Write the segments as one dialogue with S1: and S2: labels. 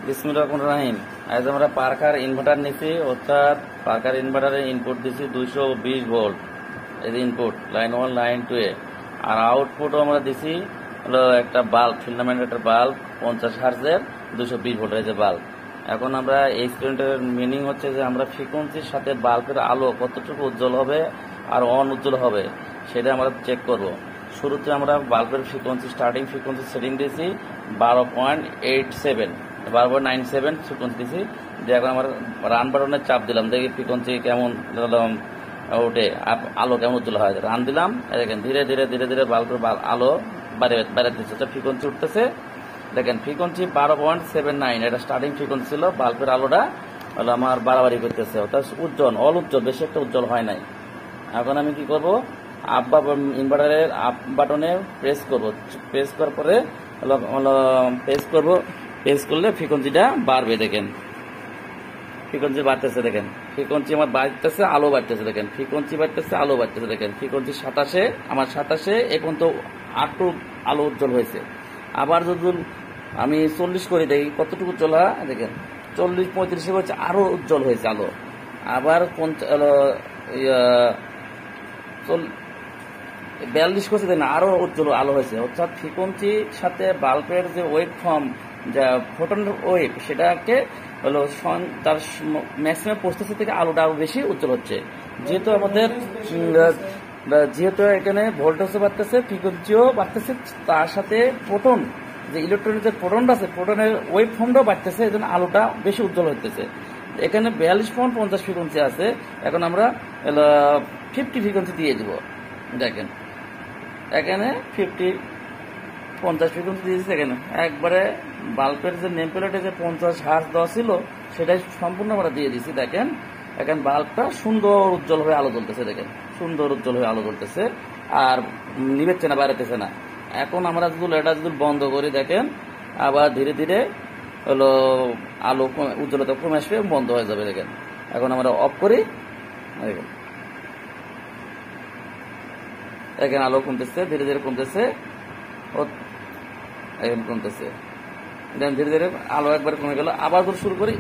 S1: বিসমিল্লাহির রহমানির রহিম। আজ আমরা পার্কার ইনভার্টার নিছি, অর্থাৎ পার্কার ইনভার্টারের ইনপুট দিছি 220 ভোল্ট, এই ইনপুট লাইন 1 লাইন 2 এ। আর আউটপুটও আমরা দিছি হলো একটা বাল্ব, ফিলামেন্ট একটা বাল্ব 50 হার্জের 220 ভোল্টের যে বাল্ব। এখন আমরা এই এক্সপেরিমেন্টের মিনিং হচ্ছে যে আমরা ফ্রিকোয়েন্সির সাথে বাল্বের আলো কতটুকু উজ্জ্বল হবে আর অনুজ্জ্বল হবে সেটা আমরা চেক করব। শুরুতে আমরা বাল্বের ফ্রিকোয়েন্সি স্টার্টিং ফ্রিকোয়েন্সি সেটিং দিয়েছি 12.87 12.97 ফ্রিকোয়েন্সি দিয়েছি। দিয়ে এখন আমার রান বাটনের চাপ দিলাম, দেখি ফ্রিকোয়েন্সি কেমন ওঠে, আলো কেমন উজ্জ্বল হয়। রান দিলাম, দেখেন ধীরে ধীরে ধীরে ধীরে বাল্বের আলো বাড়াতেছে, ফ্রিকোয়েন্সি উঠতেছে। দেখেন ফ্রিকোয়েন্সি 12.79, এটা স্টার্টিং ফ্রিকোয়েন্সি ছিল। বাল্বের আলোটা হলো আমার বাড়াবাড়ি করতেছে, অর্থাৎ উজ্জ্বল উজ্জ্বল, বেশি একটা উজ্জ্বল হয় নাই। এখন আমি কি করব, আপ বা ইনভার্টারের আপ বাটনে প্রেস করব। প্রেস করার পরে প্রেস করলে ফ্রিকোয়েন্সিটা বাড়বে। দেখেন ফ্রিকোয়েন্সি বাড়তেছে, দেখেন ফ্রিকোয়েন্সি আমার বাড়তেছে, আলো বাড়তেছে। দেখেন ফ্রিকোয়েন্সি বাড়তেছে, আলো বাড়তেছে। দেখেন ফ্রিকোয়েন্সি 27-এ, আমার 27-এ এখন তো আটটু আলো উজ্জ্বল হয়েছে। আবার যদি আমি 40 করে দেখি কতটুকু উজ্জ্বল হয়, দেখেন 40-35 হচ্ছে, আরো উজ্জ্বল হয়েছে আলো। আবার 42 করছে, দেখেন আরো উজ্জ্বল আলো হয়েছে। অর্থাৎ ফ্রিকোয়েন্সির সাথে বাল্বের যে ওয়েভ ফর্ম, যা ফোটনের ওয়েভ, সেটাকে হলো তার ম্যাক্সিমাম প্রস্তুতি থেকে আলোটা আরো বেশি উজ্জ্বল হচ্ছে। যেহেতু আমাদের এখানে ভোল্টেজও বাড়তেছে, ফ্রিকোয়েন্সিও বাড়তেছে, তার সাথে প্রোটন যে ইলেকট্রনিক যে প্রোটনটা আছে, প্রোটনের ওয়েভ ফর্মটাও বাড়তেছে, এই জন্য আলোটা বেশি উজ্জ্বল হতেছে। এখানে 42.50 ফ্রিকোয়েন্সি আছে, এখন আমরা 50 ফ্রিকোয়েন্সি দিয়ে দিব। দেখেন এখানে 50 ফ্রিকোয়েন্সি দিয়েছি। এখানে একবারে বাল্বের যে নেম প্লেটে যে 50 হার্জ দেওয়া ছিল সেটাই সম্পূর্ণ আমরা দিয়ে দিয়েছি। দেখেন এখন বাল্বটা সুন্দর উজ্জ্বল হয়ে আলো জ্বলতেছে। দেখেন সুন্দর উজ্জ্বল হয়ে আলো জ্বলতেছে, আর নিবেচ্ছে না, বাড়াতেছে না। এখন আমরা যদি এটা যদি বন্ধ করি, দেখেন আবার ধীরে ধীরে হলো আলো উজ্জ্বলতা কমে আসবে, বন্ধ হয়ে যাবে। দেখেন এখন আমরা অফ করি, দেখেন দেখেন আলো কমতেছে, ধীরে ধীরে কমতেছে, এখন কমতেছে। ধীরে ধীরে আলো একবার কমে গেল। আবার শুরু করি।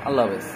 S1: আল্লাহ হাফেজ।